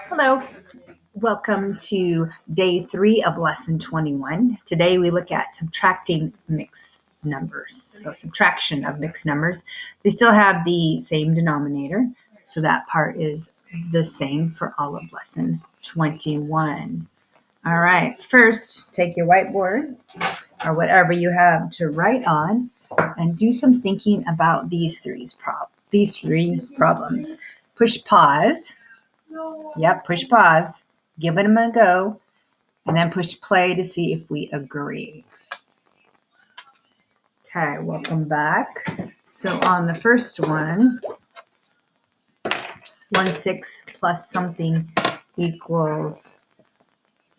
Hello, welcome to day 3 of lesson 21. Today we look at subtracting mixed numbers. So subtraction of mixed numbers. They still have the same denominator, so that part is the same for all of lesson 21. All right, first take your whiteboard or whatever you have to write on and do some thinking about these three problems. Push pause. Yep, push pause, give them a go, and then push play to see if we agree. Okay, welcome back. So on the first one, 1/6 plus something equals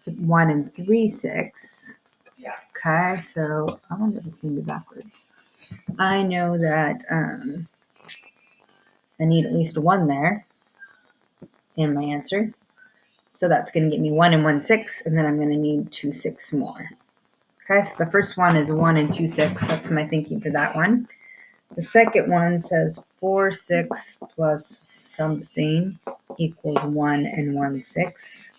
1 and 3/6. Okay, so I wonder if it's going to be backwards. I know that I need at least 1 there in my answer. So that's going to get me 1 and 1/6, and then I'm going to need 2/6 more. Okay, so the first one is 1 and 2/6. That's my thinking for that one. The second one says 4/6 plus something equals 1 and 1/6.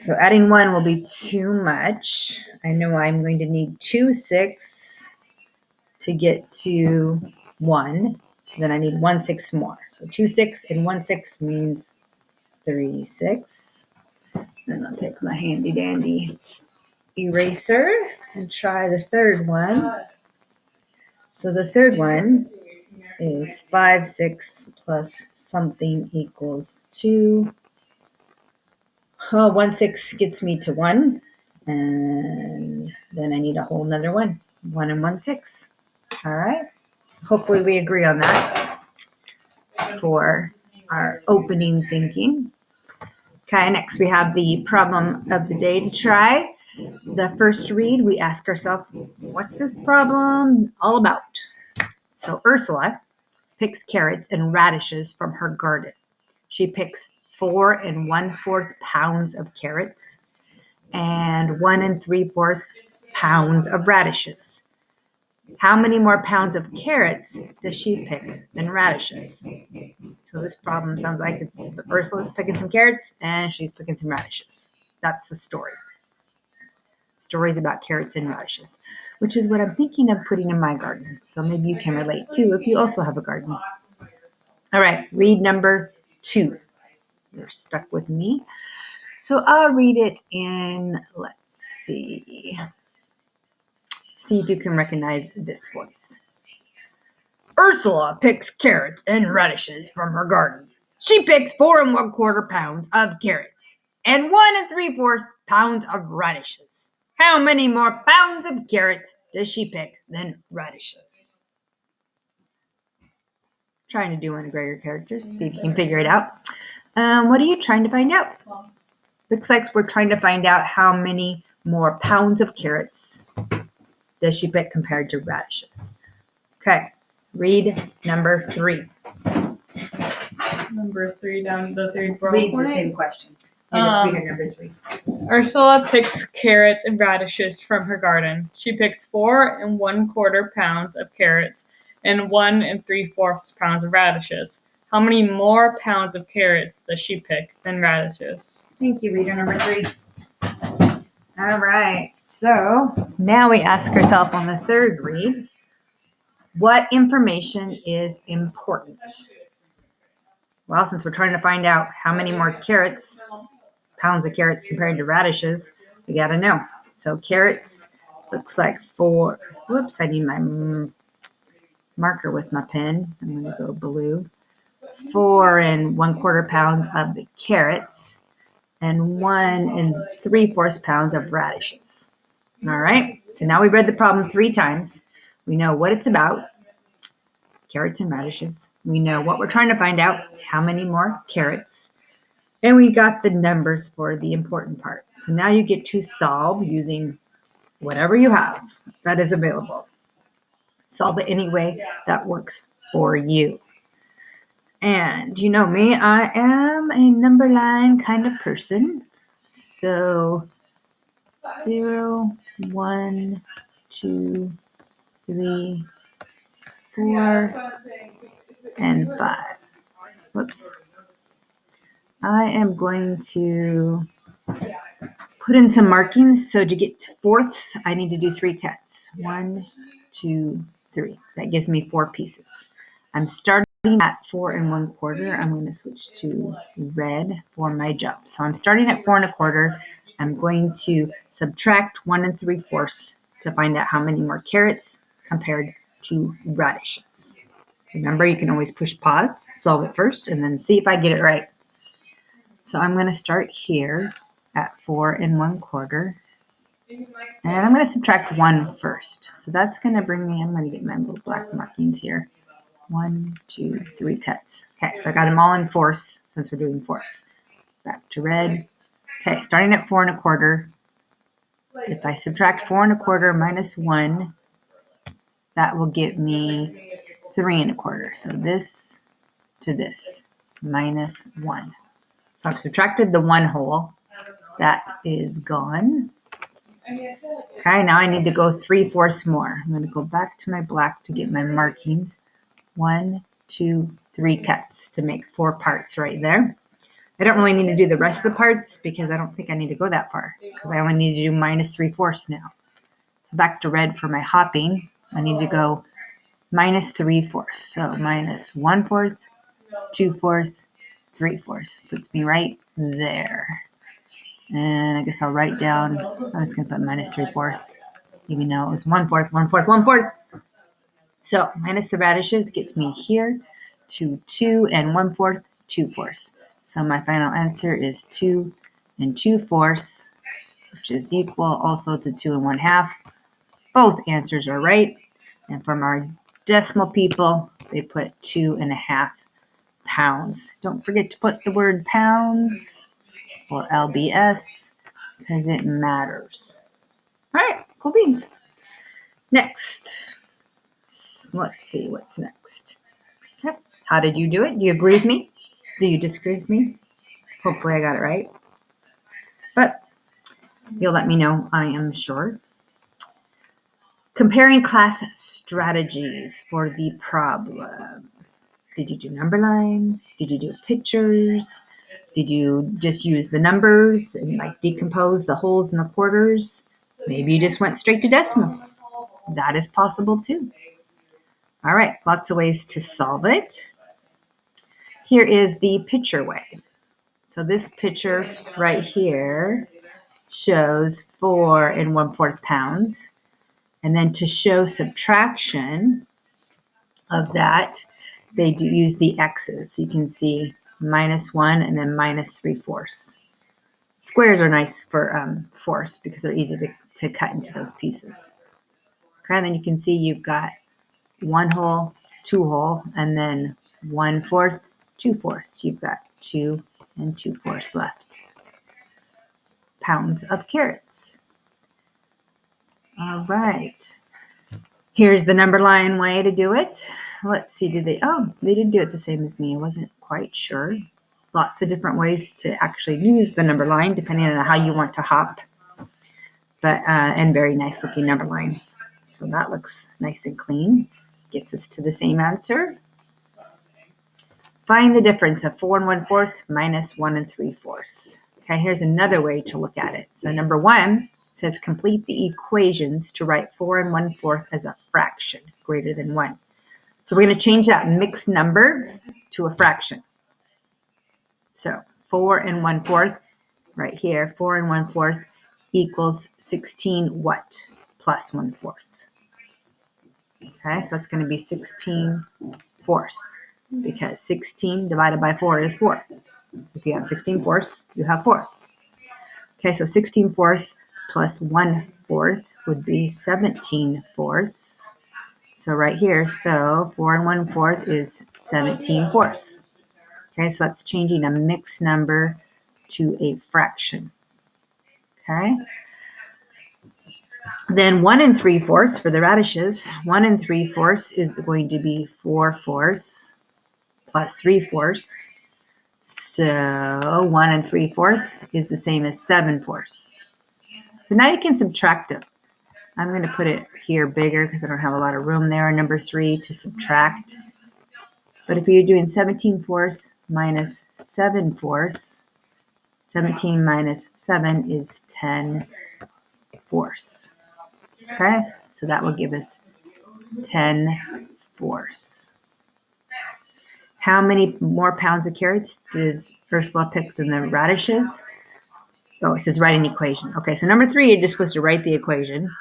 So adding 1 will be too much. I know I'm going to need 2/6 to get to 1. Then I need 1/6 more. So 2/6 and 1/6 means 3/6. Then I'll take my handy dandy eraser and try the third one. So the third one is 5/6 plus something equals 2. 1/6 gets me to 1, and then I need a whole nother 1 and 1/6. All right, hopefully we agree on that for our opening thinking. Okay, next we have the problem of the day to try. The first read, we ask ourselves, what's this problem all about? So Ursula picks carrots and radishes from her garden. She picks 4 1/4 pounds of carrots and 1 3/4 pounds of radishes. How many more pounds of carrots does she pick than radishes? So this problem sounds like it's Ursula's picking some carrots and she's picking some radishes. That's the story. Stories about carrots and radishes, which is what I'm thinking of putting in my garden. So maybe you can relate too if you also have a garden. All right, read number 2. You're stuck with me. So I'll read it in, let's see. See if you can recognize this voice. Ursula picks carrots and radishes from her garden. She picks 4 1/4 pounds of carrots and 1 3/4 pounds of radishes. How many more pounds of carrots does she pick than radishes? Trying to do one of Gregor characters, see if you can figure it out. What are you trying to find out? Looks like we're trying to find out how many more pounds of carrots does she pick compared to radishes. Okay, read number 3. Number 3 down to the third bullet Read the point. same question. You just read number 3. Ursula picks carrots and radishes from her garden. She picks 4 1/4 pounds of carrots and 1 3/4 pounds of radishes. How many more pounds of carrots does she pick than radishes? Thank you, reader number 3. All right, so now we ask ourselves on the third read, what information is important? Well, since we're trying to find out how many more pounds of carrots compared to radishes, we got to know. So carrots looks like 4. Whoops, I need my marker with my pen. I'm going to go blue. 4 1/4 pounds of the carrots and 1 3/4 pounds of radishes. All right, so now we've read the problem 3 times. We know what it's about, carrots and radishes. We know what we're trying to find out, how many more carrots. And we got the numbers for the important part. So now you get to solve using whatever you have that is available. Solve it any way that works for you. And you know me, I am a number line kind of person. So 0, 1, 2, 3, 4, and 5. Whoops. I am going to put in some markings. So to get to fourths, I need to do 3 cuts. 1, 2, 3. That gives me 4 pieces. I'm starting at 4 1/4. I'm going to switch to red for my jump. So I'm starting at 4 1/4. I'm going to subtract 1 3/4 to find out how many more carrots compared to radishes. Remember, you can always push pause, solve it first, and then see if I get it right. So I'm going to start here at 4 1/4. And I'm going to subtract 1 first. So that's going to bring me, I'm going to get my little black markings here. 1, 2, 3 cuts. Okay, so I got them all in fourths since we're doing fourths. Back to red. Okay, starting at 4 1/4. If I subtract 4 1/4 minus 1, that will give me 3 1/4. So this to this minus 1. So I've subtracted the 1 whole. That is gone. Okay, now I need to go 3/4 more. I'm going to go back to my black to get my markings. 1, 2, 3 cuts to make 4 parts right there. I don't really need to do the rest of the parts because I don't think I need to go that far because I only need to do minus 3/4 now. So back to red for my hopping. I need to go minus 3/4. So minus 1/4, 2/4, 3/4 puts me right there. And I guess I'll write down, I'm just going to put minus 3/4, even though it was 1/4, 1/4, 1/4. So minus the radishes gets me here to 2 1/4, 2/4. So my final answer is 2 2/4, which is equal also to 2 1/2. Both answers are right. And from our decimal people, they put 2 1/2 pounds. Don't forget to put the word pounds or LBS because it matters. All right, cool beans. Next, let's see what's next. Okay, how did you do it? Do you agree with me? Do you disagree with me? Hopefully I got it right. But you'll let me know, I am sure. Comparing class strategies for the problem. Did you do number line? Did you do pictures? Did you just use the numbers and like decompose the wholes and the quarters? Maybe you just went straight to decimals. That is possible too. All right, lots of ways to solve it. Here is the picture way. So this picture right here shows 4 1/4 pounds. And then to show subtraction of that, they do use the x's. So you can see minus 1 and then minus 3/4. Squares are nice for fourths because they're easy to cut into those pieces. Okay, and then you can see you've got 1 whole, 2 whole, and then 1/4, 2/4. You've got 2 2/4 left. Pounds of carrots. All right. Here's the number line way to do it. Let's see, they did do it the same as me. I wasn't quite sure. Lots of different ways to actually use the number line depending on how you want to hop. But and very nice looking number line. So that looks nice and clean. Gets us to the same answer. Find the difference of 4 1/4 minus 1 3/4. Okay, here's another way to look at it. So number 1 says complete the equations to write 4 1/4 as a fraction greater than 1. So we're going to change that mixed number to a fraction. So 4 1/4 right here, 4 1/4 equals 16 what? Plus 1/4. Okay, so that's going to be 16 fourths because 16 divided by 4 is 4. If you have 16 fourths, you have 4. Okay, so 16 fourths plus 1/4 would be 17 fourths. So right here, so 4 1/4 is 17 fourths. Okay, so that's changing a mixed number to a fraction. Okay. Then 1 3/4 for the radishes. 1 3/4 is going to be 4/4 plus 3/4. So 1 3/4 is the same as 7/4. So now you can subtract them. I'm going to put it here bigger because I don't have a lot of room there. Number 3 to subtract But if you're doing 17 fourths minus 7 fourths, 17 minus 7 is 10 fourths. Okay, so that will give us 10 fourths. How many more pounds of carrots does Ursula pick than the radishes? Oh, it says write an equation. Okay, so number 3, you're just supposed to write the equation.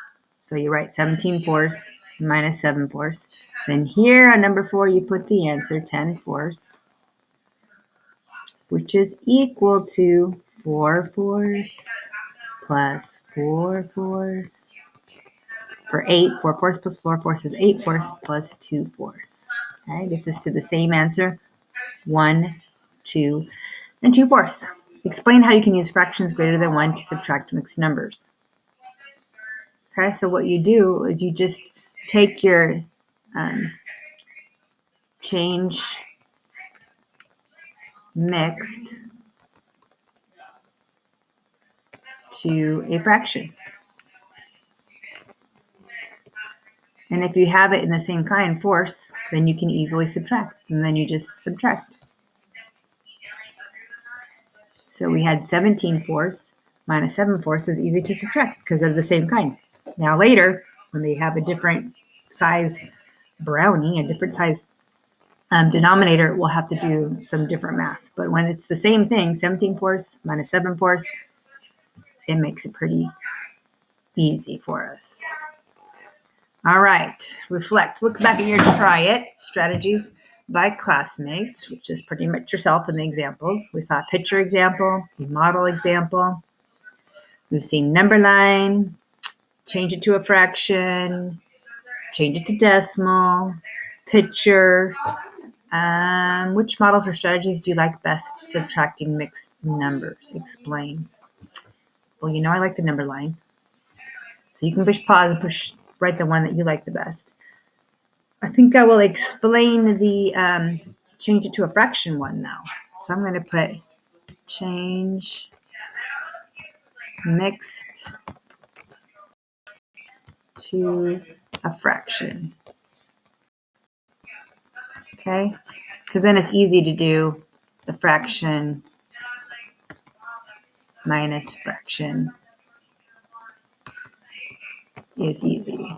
So you write 17 fourths minus 7 fourths. Then here on number 4, you put the answer, 10 fourths, which is equal to 4 fourths plus 4 fourths. For 8, 4 fourths plus 4 fourths is 8 fourths plus 2 fourths. Okay, gets us to the same answer, 1, 2, and 2 fourths. Explain how you can use fractions greater than 1 to subtract mixed numbers. Okay, so what you do is you just take your change mixed to a fraction. And if you have it in the same kind, fourths, then you can easily subtract. And then you just subtract. So we had 17 fourths minus 7 fourths is easy to subtract because they're the same kind. Now later, when they have a different size brownie, a different size denominator, we'll have to do some different math. But when it's the same thing, 17 fourths minus 7 fourths, it makes it pretty easy for us. All right, reflect. Look back at your try it strategies by classmates, which is pretty much yourself in the examples. We saw a picture example, a model example. We've seen number line, change it to a fraction, change it to decimal, picture. Which models or strategies do you like best for subtracting mixed numbers? Explain. Well, you know I like the number line. So you can push pause and write the one that you like the best. I think I will explain the change it to a fraction one now. So I'm going to put change mixed to a fraction. Okay, because then it's easy to do the fraction minus fraction is easy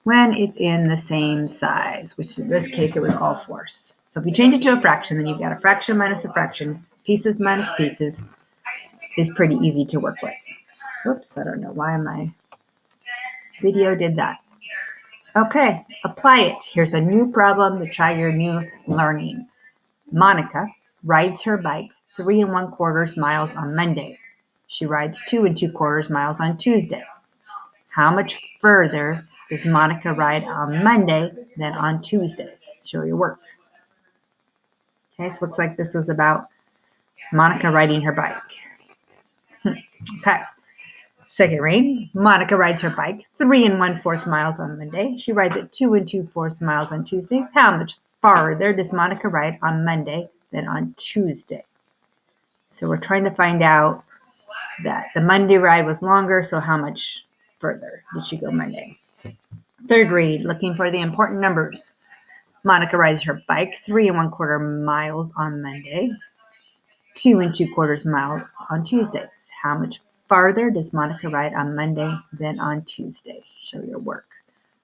when it's in the same size, which in this case it was all fourths. So if you change it to a fraction, then you've got a fraction minus a fraction, pieces minus pieces is pretty easy to work with. Whoops, I don't know why my video did that. Okay, apply it. Here's a new problem to try your new learning. Monica rides her bike 3 1/4 miles on Monday. She rides 2 2/4 miles on Tuesday. How much further does Monica ride on Monday than on Tuesday? Show your work. Okay, so it looks like this was about Monica riding her bike. Okay. Second read, Monica rides her bike 3 1/4 miles on Monday. She rides it 2 2/4 miles on Tuesdays. How much farther does Monica ride on Monday than on Tuesday? So we're trying to find out that the Monday ride was longer, so how much further did she go Monday? Third read, looking for the important numbers. Monica rides her bike 3 1/4 miles on Monday, 2 2/4 miles on Tuesdays. How much farther does Monica ride on Monday than on Tuesday? Show your work.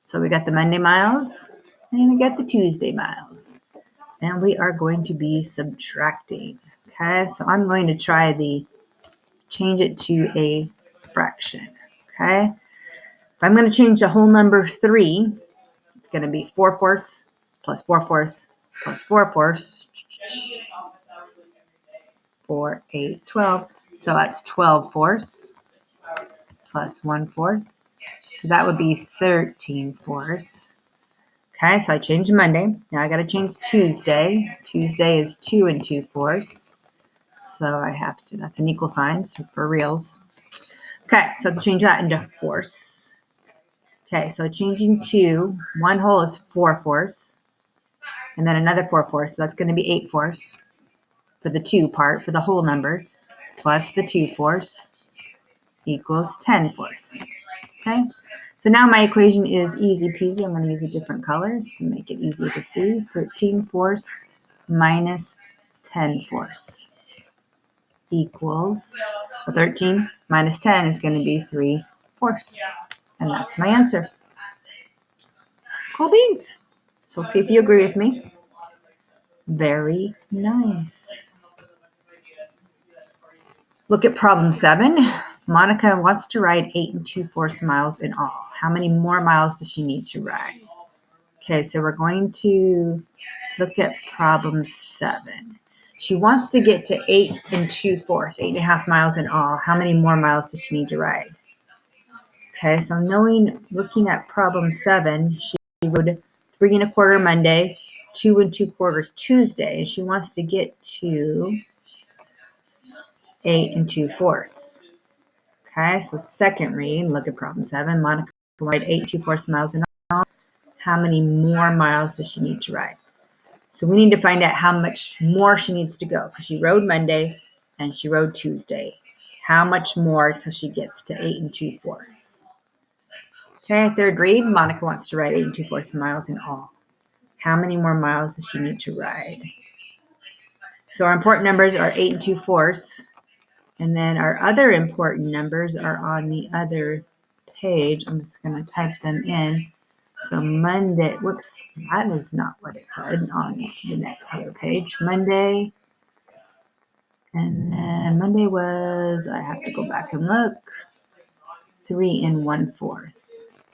So we got the Monday miles and we got the Tuesday miles. And we are going to be subtracting. Okay, so I'm going to try the change it to a fraction. Okay, if I'm going to change the whole number 3, it's going to be 4 fourths plus 4 fourths plus 4 fourths. 4, 8, 12. So that's 12 fourths plus 1/4. So that would be 13 fourths. Okay, so I changed Monday. Now I got to change Tuesday. Tuesday is 2 2/4. So I have to, that's an equal sign so for reals. Okay, so I have to change that into fourths. Okay, so changing 2, 1 whole is 4 fourths. And then another 4 fourths, so that's going to be 8 fourths for the 2 part, for the whole number, plus the 2 fourths equals 10 fourths. Okay, So now my equation is easy peasy. I'm going to use a different color to make it easier to see. 13 fourths minus 10 fourths equals, 13 minus 10 is going to be 3 fourths. And that's my answer. Cool beans. So see if you agree with me. Very nice. Look at problem 7. Monica wants to ride 8 2/4 miles in all. How many more miles does she need to ride? Okay, so we're going to look at problem 7. She wants to get to 8 2/4, 8.5 miles in all. How many more miles does she need to ride? Okay, so looking at problem 7, she rode 3 1/4 Monday, 2 2/4 Tuesday, and she wants to get to 8 2/4. Okay, so second read, look at problem 7. Monica ride 8 2/4 miles in all. How many more miles does she need to ride? So we need to find out how much more she needs to go, because she rode Monday and she rode Tuesday. How much more till she gets to 8 2/4? Okay, third read, Monica wants to ride 8 2/4 miles in all. How many more miles does she need to ride? So our important numbers are 8 2/4, and then our other important numbers are on the other page. I'm just going to type them in. So Monday, whoops, that is not what it said on the next other page. Monday, and then Monday was, I have to go back and look, 3 1/4.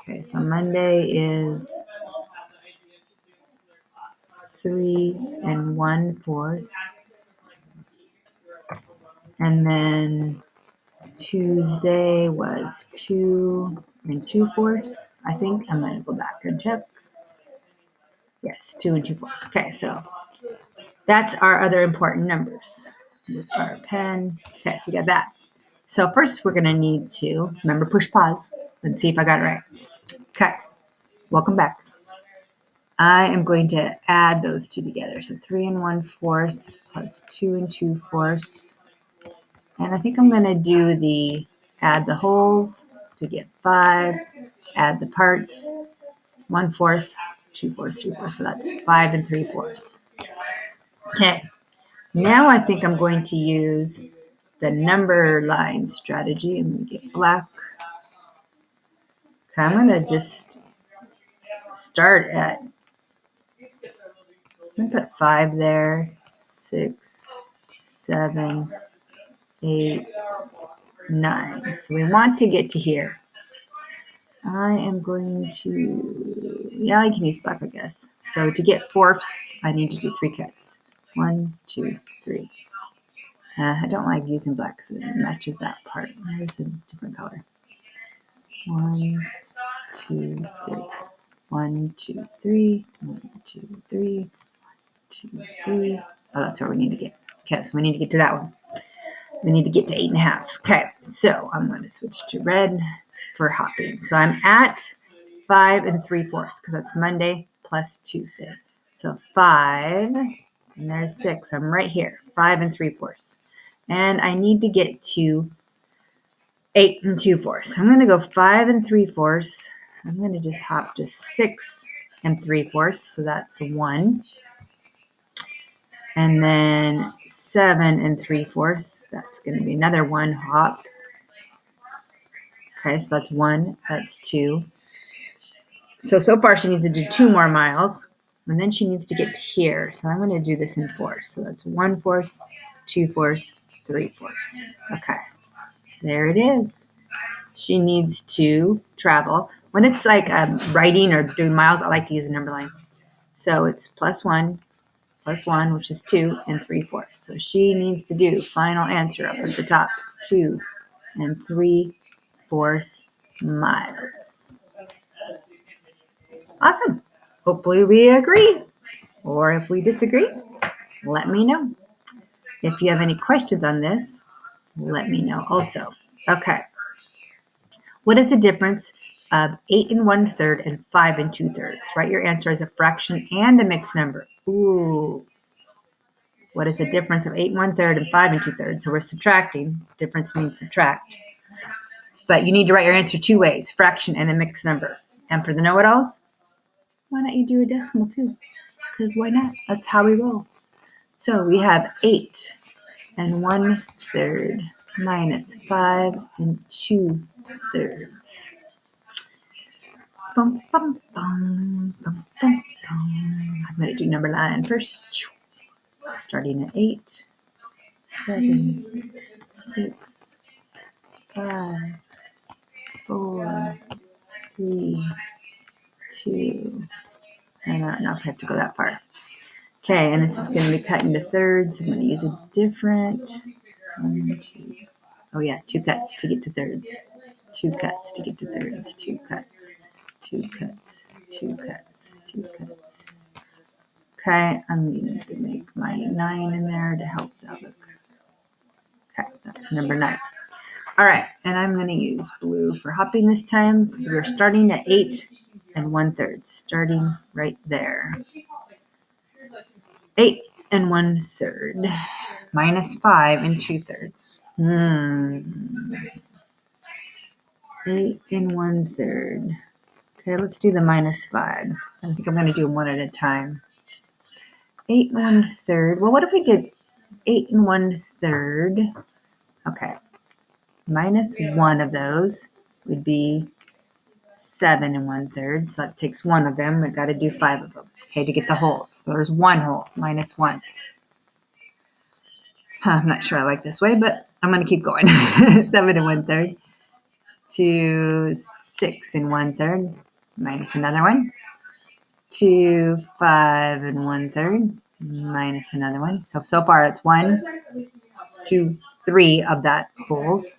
Okay, so Monday is 3 1/4. And then Tuesday was 2 2/4. I think I'm going to go back and check. Yes, 2 2/4. Okay, so that's our other important numbers with our pen. Okay, so we got that. So first we're going to need to, remember, push pause. Let's see if I got it right. Okay, welcome back. I am going to add those two together. So 3 1/4 plus 2 2/4. And I think I'm going to do add the wholes to get 5, add the parts, 1/4, 2/4, 3/4. So that's 5 3/4. Okay, now I think I'm going to use the number line strategy. I'm going to get black. Okay, I'm going to just start at, I'm going to put 5 there, 6, 7, 8, 9. So we want to get to here. I am going to, yeah, I can use black, I guess. So to get fourths, I need to do 3 cuts. 1, 2, 3. I don't like using black because it matches that part. There's a different color. 1, 2, 3. 1, 2, 3. 1, 2, 3. 1, 2, 3. Oh, that's where we need to get. Okay, so we need to get to that one. We need to get to 8.5. Okay, so I'm going to switch to red for hopping. So I'm at 5 3/4 because that's Monday plus Tuesday. So 5, and there's 6. So I'm right here, 5 3/4. And I need to get to 8 2/4. So I'm going to go 5 3/4. I'm going to just hop to 6 3/4. So that's 1. And then 7 3/4. That's going to be another 1 hop. Okay, so that's 1. That's 2. So far she needs to do 2 more miles. And then she needs to get to here. So I'm going to do this in 4s. So that's 1/4, 2/4, 3/4. Okay, there it is. She needs to travel. When it's like writing or doing miles, I like to use a number line. So it's +1, which is 2 3/4. So she needs to do, final answer up at the top, 2 3/4 miles. Awesome. Hopefully we agree. Or if we disagree, let me know. If you have any questions on this, let me know also. Okay. What is the difference of 8 1/3 and 5 2/3? Write your answer as a fraction and a mixed number. Ooh. What is the difference of 8 1/3 and 5 2/3? So we're subtracting. Difference means subtract. But you need to write your answer 2 ways, fraction and a mixed number. And for the know-it-alls, why not you do a decimal too? Because why not? That's how we roll. So we have 8 and 1/3 minus 5 and 2/3. Bum, bum, bum, bum, bum, bum. I'm going to do number 9 first. Starting at 8, 7, 6, 5, 4, 3, 2, and I don't know if I have to go that far. Okay, and this is going to be cut into thirds. I'm going to use a different 1, 2. Oh yeah, 2 cuts to get to thirds. 2 cuts to get to thirds. 2 cuts. 2 cuts. 2 cuts. 2 cuts. Okay, I'm going to make my 9 in there to help that look. Okay, that's number 9. All right, and I'm going to use blue for hopping this time because we're starting at 8 and 1/3, starting right there. 8 and 1/3 minus 5 and 2/3. 8 and 1/3. Okay, let's do the minus 5. I think I'm going to do them one at a time. 8 and 1/3. Well, what if we did 8 and 1/3? Okay, minus 1 of those would be 7 and 1/3. So that takes 1 of them. We've got to do 5 of them. Okay, to get the wholes. So there's 1 whole, minus 1. I'm not sure I like this way, but I'm going to keep going. 7 and 1/3 to 6 and 1/3 minus another one to 5 and 1/3 minus another one. So far it's 1, 2, 3 of that wholes.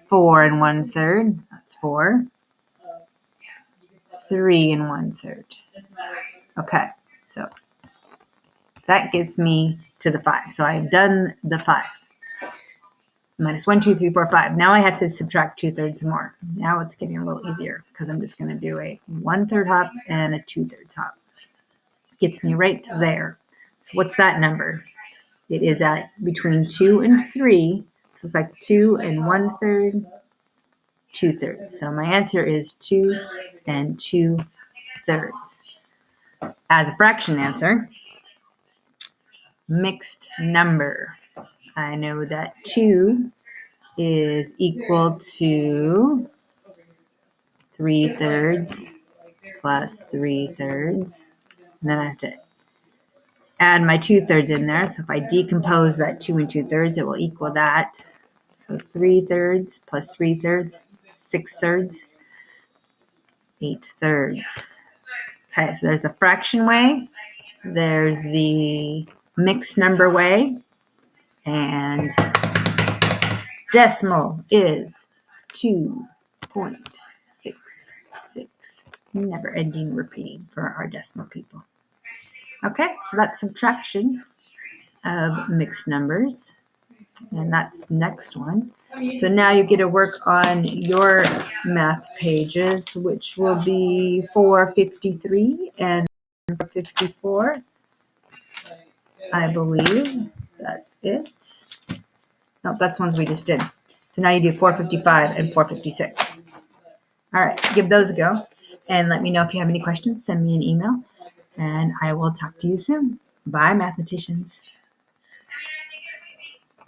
4 and 1/3, that's 4. 3 and 1/3. Okay, so that gets me to the 5. So I've done the 5. Minus 1, 2, 3, 4, 5. Now I have to subtract 2/3 more. Now it's getting a little easier because I'm just going to do a 1/3 hop and a 2/3 hop. Gets me right there. So what's that number? It is at between 2 and 3. So it's like 2 and 1/3, 2/3. So my answer is 2 and 2/3. As a fraction answer, mixed number. I know that 2 is equal to 3/3 plus 3/3. And then I have to add my 2/3 in there. So if I decompose that 2 and 2/3, it will equal that. So 3/3 plus 3/3, 6/3, 8/3. Okay, so there's the fraction way, there's the mixed number way, and decimal is 2.66. Never ending repeating for our decimal people. Okay, so that's subtraction of mixed numbers. And that's next one. So now you get to work on your math pages, which will be 453 and 454. I believe that's it. No, that's ones we just did. So now you do 455 and 456. All right, give those a go. And let me know if you have any questions. Send me an email. And I will talk to you soon. Bye, mathematicians.